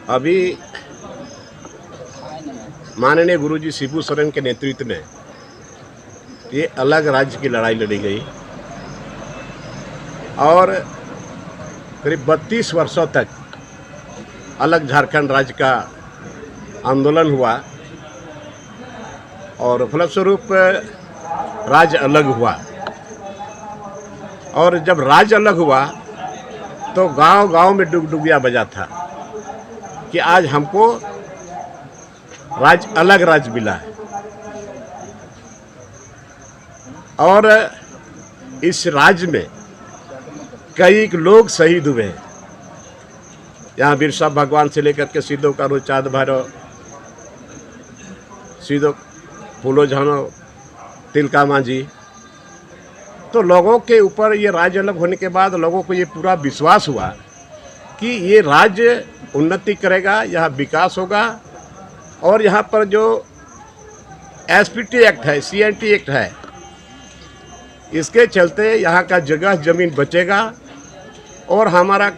अभी माननीय गुरुजी शिबू सोरेन के नेतृत्व में ये अलग राज्य की लड़ाई लड़ी गई और करीब 32 वर्षों तक अलग झारखंड राज्य का आंदोलन हुआ और फलस्वरूप राज्य अलग हुआ। और जब राज्य अलग हुआ तो गांव-गांव में डुगडुगिया बजा था कि आज हमको अलग राज्य मिला है। और इस राज्य में कई लोग शहीद हुए हैं। यहाँ बिरसा भगवान से लेकर के सिद्धो कान्हू चाँद भैरव, सिद्धो फूलो झानो, तिलका मांझी। तो लोगों के ऊपर ये राज्य अलग होने के बाद लोगों को ये पूरा विश्वास हुआ कि ये राज्य उन्नति करेगा, यहाँ विकास होगा और यहाँ पर जो एसपीटी एक्ट है, सीएनटी एक्ट है, इसके चलते यहाँ का जगह जमीन बचेगा और हमारा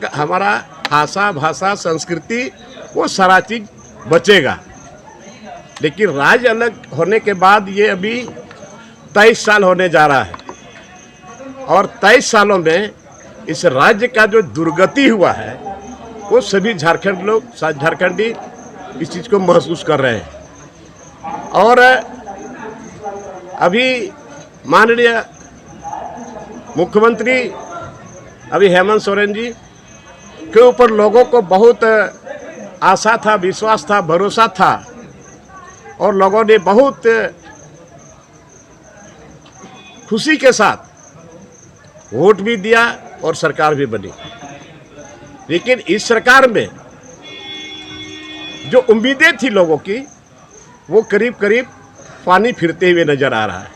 भाषा संस्कृति वो सारा चीज़ बचेगा। लेकिन राज्य अलग होने के बाद ये अभी 23 साल होने जा रहा है और 23 सालों में इस राज्य का जो दुर्गति हुआ है वो सभी झारखंडी इस चीज़ को महसूस कर रहे हैं। और अभी माननीय मुख्यमंत्री अभी हेमंत सोरेन जी के ऊपर लोगों को बहुत आशा था, विश्वास था, भरोसा था और लोगों ने बहुत खुशी के साथ वोट भी दिया और सरकार भी बनी। लेकिन इस सरकार में जो उम्मीदें थी लोगों की वो करीब करीब पानी फिरते हुए नजर आ रहा है।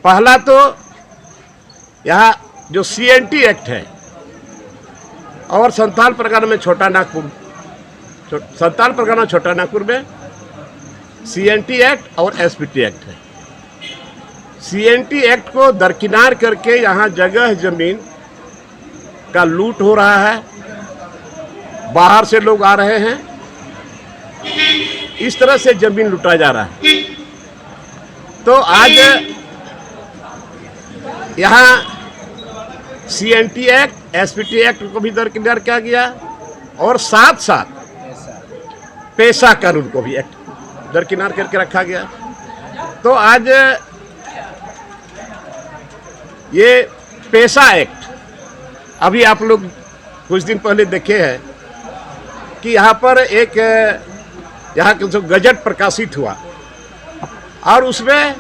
पहला तो यहाँ जो सीएनटी एक्ट है और संथाल परगना में छोटा नागपुर में सीएनटी एक्ट और एसपीटी एक्ट है। सीएनटी एक्ट को दरकिनार करके यहाँ जगह जमीन का लूट हो रहा है, बाहर से लोग आ रहे हैं, इस तरह से जमीन लूटा जा रहा है। तो आज यहाँ सीएनटी एक्ट, एसपीटी एक्ट को भी दरकिनार किया गया और साथ साथ पेशा कानून को भी एक्ट दरकिनार करके रखा गया। तो आज ये पेशा एक्ट अभी आप लोग कुछ दिन पहले देखे हैं कि यहाँ पर एक यहाँ का जो गजट प्रकाशित हुआ और उसमें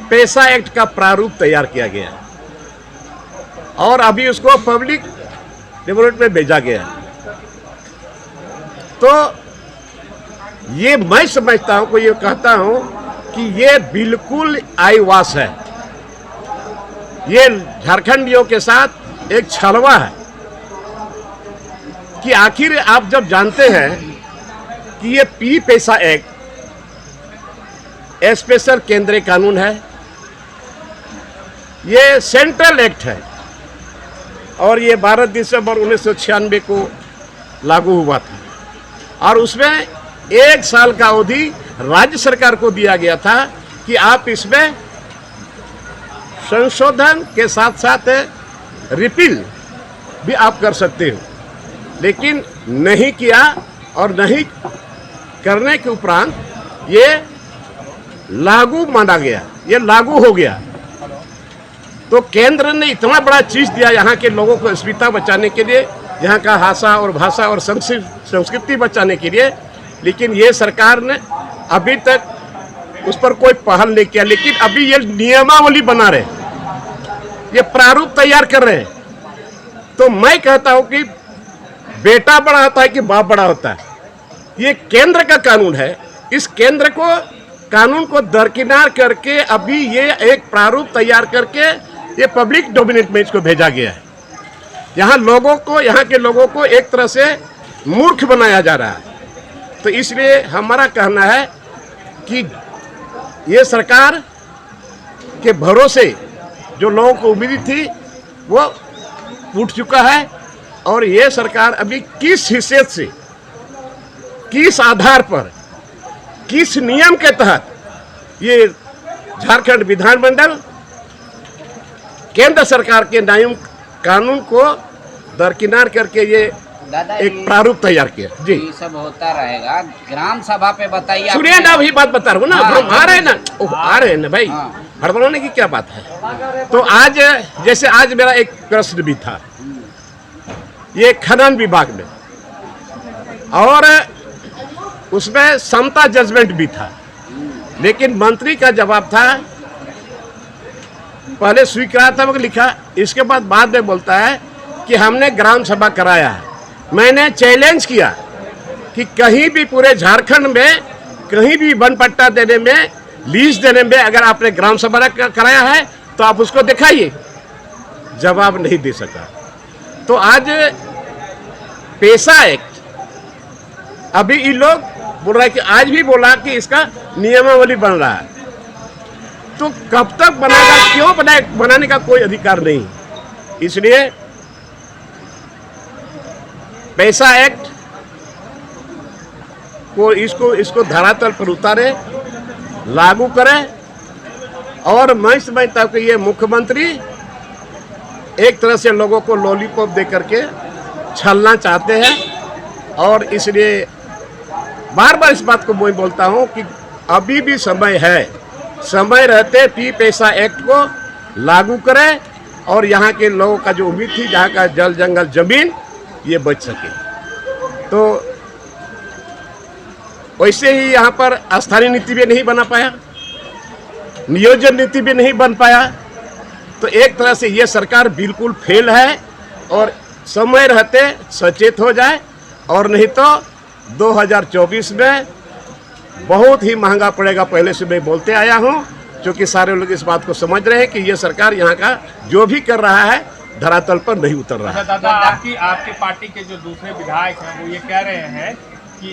पेशा एक्ट का प्रारूप तैयार किया गया और अभी उसको पब्लिक डेवलपमेंट में भेजा गया। तो ये मैं समझता हूँ को ये कहता हूँ कि ये बिल्कुल आईवास है। ये झारखंडियों के साथ एक छलवा है कि आखिर आप जब जानते हैं कि ये पेशा एक्ट स्पेशल केंद्रीय कानून है, ये सेंट्रल एक्ट है और ये 12 दिसंबर 1996 को लागू हुआ था और उसमें 1 साल का अवधि राज्य सरकार को दिया गया था कि आप इसमें संशोधन के साथ साथ रिपील भी आप कर सकते हो। लेकिन नहीं किया और नहीं करने के उपरांत ये लागू माना गया, ये लागू हो गया। तो केंद्र ने इतना बड़ा चीज दिया यहाँ के लोगों को अस्मिता बचाने के लिए, यहाँ का भाषा और संस्कृति बचाने के लिए, लेकिन ये सरकार ने अभी तक उस पर कोई पहल नहीं किया। लेकिन अभी ये नियमावली बना रहे, ये प्रारूप तैयार कर रहे हैं। तो मैं कहता हूं कि बेटा बड़ा होता है कि बाप बड़ा होता है। ये केंद्र का कानून है, इस केंद्र को कानून को दरकिनार करके अभी ये एक प्रारूप तैयार करके ये पब्लिक डोमिनेट में इसको भेजा गया है। यहाँ के लोगों को एक तरह से मूर्ख बनाया जा रहा है। तो इसलिए हमारा कहना है कि ये सरकार के भरोसे जो लोगों को उम्मीद थी वो टूट चुका है और ये सरकार अभी किस हिस्से से, किस आधार पर, किस नियम के तहत ये झारखंड विधानमंडल केंद्र सरकार के नियम कानून को दरकिनार करके ये एक प्रारूप तैयार किया। जी, ये सब होता रहेगा। ग्राम सभा पे बताइए। सुनिए ना, वही बात बता रहा हूँ ना। हम आ रहे हैं ना, आ रहे हैं ना भाई, हड़बड़ाने की क्या बात है। तो आज जैसे आज मेरा एक प्रश्न भी था ये खनन विभाग में, और उसमें समता जजमेंट भी था, लेकिन मंत्री का जवाब था, पहले स्वीकारात्मक लिखा, इसके बाद में बोलता है कि हमने ग्राम सभा कराया है। मैंने चैलेंज किया कि कहीं भी पूरे झारखंड में कहीं भी वन पट्टा देने में, लीज देने में अगर आपने ग्राम सभा कराया है तो आप उसको दिखाइए। जवाब नहीं दे सका। तो आज पेशा एक्ट अभी ये लोग बोल रहा है कि आज भी बोला कि इसका नियमावली बन रहा है, तो कब तक बनेगा, क्यों बनाने का कोई अधिकार नहीं। इसलिए पैसा एक्ट को इसको धरातल पर उतारे, लागू करें। और मैं समझता हूं कि ये मुख्यमंत्री एक तरह से लोगों को लॉलीपॉप दे करके छलना चाहते हैं, और इसलिए बार बार इस बात को मैं बोलता हूं कि अभी भी समय है, समय रहते पी पैसा एक्ट को लागू करें और यहाँ के लोगों का जो उम्मीद थी, जहाँ का जल जंगल जमीन ये बच सके। तो वैसे ही यहाँ पर स्थानीय नीति भी नहीं बना पाया, नियोजन नीति भी नहीं बन पाया। तो एक तरह से ये सरकार बिल्कुल फेल है, और समय रहते सचेत हो जाए, और नहीं तो 2024 में बहुत ही महंगा पड़ेगा। पहले से मैं बोलते आया हूँ, क्योंकि सारे लोग इस बात को समझ रहे हैं कि ये सरकार यहाँ का जो भी कर रहा है धरातल पर नहीं उतर रहा है। दादा, आपकी पार्टी के जो दूसरे विधायक हैं वो ये कह रहे हैं कि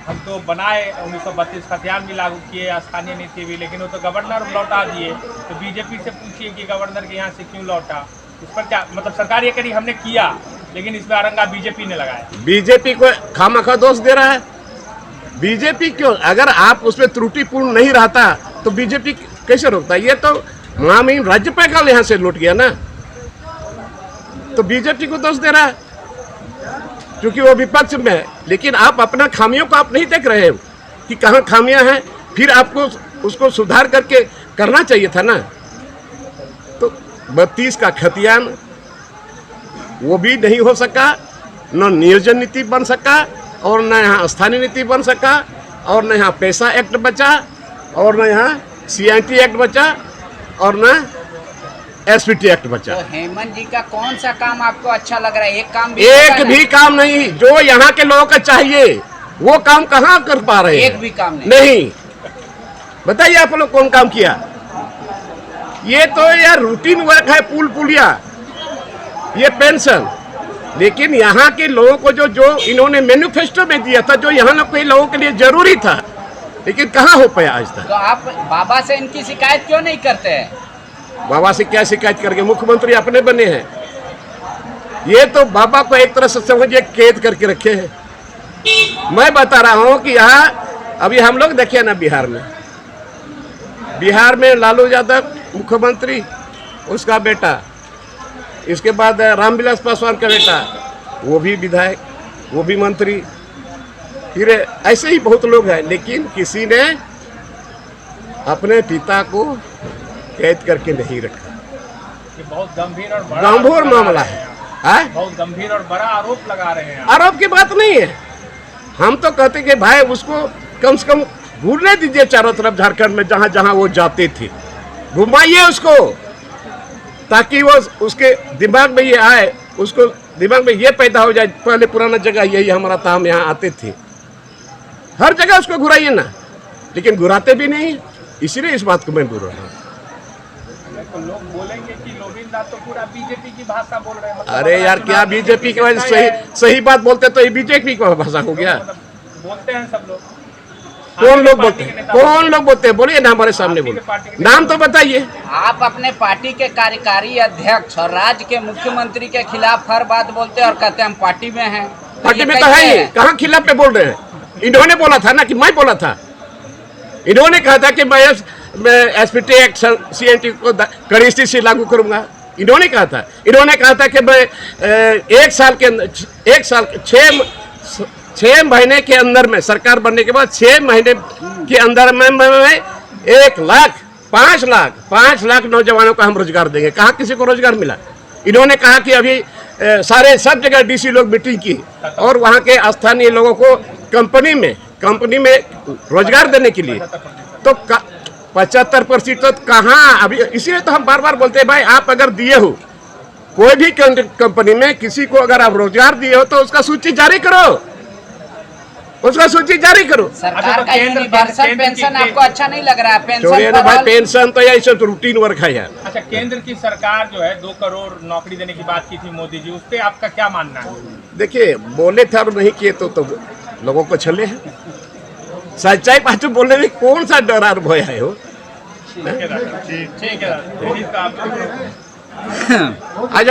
हम तो बनाए 1932 खतियान भी लागू किए, स्थानीय नीति भी, लेकिन वो तो गवर्नर लौटा दिए। तो बीजेपी से पूछिए कि गवर्नर के यहाँ से क्यों लौटा, इस पर क्या मतलब सरकार ये करी हमने किया, लेकिन इसमें अरंगा बीजेपी ने लगाया। बीजेपी को खामखा दोष दे रहा है। बीजेपी क्यों, अगर आप उसमें त्रुटिपूर्ण नहीं रहता तो बीजेपी कैसे रोकता। ये तो महामहिम राज्यपाल यहाँ से लौट गया ना, तो बीजेपी को दोष दे रहा है क्योंकि वो विपक्ष में है। लेकिन आप अपना खामियों को आप नहीं देख रहे हो कि कहाँ खामियां हैं, फिर आपको उसको सुधार करके करना चाहिए था ना। तो 32 का खतियान वो भी नहीं हो सका, न नियोजन नीति बन सका, और न यहाँ स्थानीय नीति बन सका, और न यहाँ पैसा एक्ट बचा, और न यहाँ CIT एक्ट बचा, और न SPT एक्ट बचा। तो हेमंत जी का कौन सा काम आपको अच्छा लग रहा है? एक भी काम नहीं जो यहाँ के लोगों को चाहिए वो काम कहाँ कर पा रहे हैं? एक भी काम नहीं। बताइए आप लोग कौन काम किया? ये तो यार रूटीन वर्क है, पुल पुलिया, ये पेंशन। लेकिन यहाँ के लोगों को जो इन्होंने मैनिफेस्टो में दिया था, जो यहाँ के लोगों के लिए जरूरी था, लेकिन कहाँ हो पाया आज तक। तो आप बाबा से इनकी शिकायत क्यों नहीं करते हैं? बाबा से क्या शिकायत करके मुख्यमंत्री अपने बने हैं। ये तो बाबा को एक तरह से समझिए कैद करके रखे हैं। मैं बता रहा हूँ कि यहाँ अभी हम लोग देखिए ना, बिहार में लालू यादव मुख्यमंत्री, उसका बेटा, इसके बाद रामविलास पासवान का बेटा, वो भी विधायक, वो भी मंत्री, फिर ऐसे ही बहुत लोग हैं। लेकिन किसी ने अपने पिता को कैद करके नहीं रखा। ये बहुत गंभीर और बड़ा मामला है। बहुत गंभीर और बड़ा आरोप लगा रहे हैं। आरोप की बात नहीं है, हम तो कहते कि भाई उसको कम से कम घूमने दीजिए चारों तरफ झारखंड में, जहां जहां वो जाते थे, घुमाइए उसको, ताकि वो उसके दिमाग में ये आए, उसको दिमाग में ये पैदा हो जाए, पहले पुराना जगह यही हमारा था, हम यहाँ आते थे। हर जगह उसको घुराइए ना, लेकिन घुराते भी नहीं, इसीलिए इस बात को मैं बोल रहा हूँ। तो लोग बोलेंगे कि लोबिंदा तो पूरा बीजेपी की भाषा बोल रहे हैं। अरे यार, क्या बीजेपी की वजह से सही बात बोलते तो ये बीजेपी की भाषा हो गया। बोलते हैं सब लोग। कौन लोग बोलते हैं? कौन लोग बोलते हैं? बोलिए ना, हमारे सामने बोलिए, नाम तो बताइए। आप अपने पार्टी के कार्यकारी अध्यक्ष और राज्य के मुख्यमंत्री के खिलाफ हर बात बोलते हैं और कहते हैं हम पार्टी में हैं। पार्टी ये में तो है कैसे ही, कहाँ खिलाफ पे बोल रहे हैं? इन्होंने बोला था ना कि मैं बोला था। इन्होंने कहा था कि मैं एसपीटी एक्ट सीएनटी को कड़ी से लागू करूंगा। इन्होंने कहा था। इन्होंने कहा था कि मैं 6 महीने के अंदर में, सरकार बनने के बाद 6 महीने के अंदर में 1 लाख 5 लाख नौजवानों को हम रोजगार देंगे। कहाँ किसी को रोजगार मिला? इन्होंने कहा कि अभी सब जगह डीसी लोग मीटिंग की और वहाँ के स्थानीय लोगों को कंपनी में रोजगार देने के लिए, तो 75% कहाँ? अभी इसीलिए तो हम बार बार बोलते हैं भाई, आप अगर दिए हो कोई भी कंपनी में किसी को अगर आप रोजगार दिए हो तो उसका सूची जारी करो, उसका सूची जारी करो। सरकार का यूनिवर्सल पेंशन आपको अच्छा नहीं लग रहा है? छोड़िए ना भाई, पेंशन पेंशन तो यही सब रूटीन वर्क है यार। अच्छा, केंद्र की सरकार जो है 2 करोड़ नौकरी देने की बात की थी मोदी जी, उस पर आपका क्या मानना है? देखिए, बोले थे और नहीं किए तो लोगों को छले हैं। सच्चाई पाछू बोलने में कौन सा डर और भय है हो? ठीक है दादा, ठीक है दादा। आज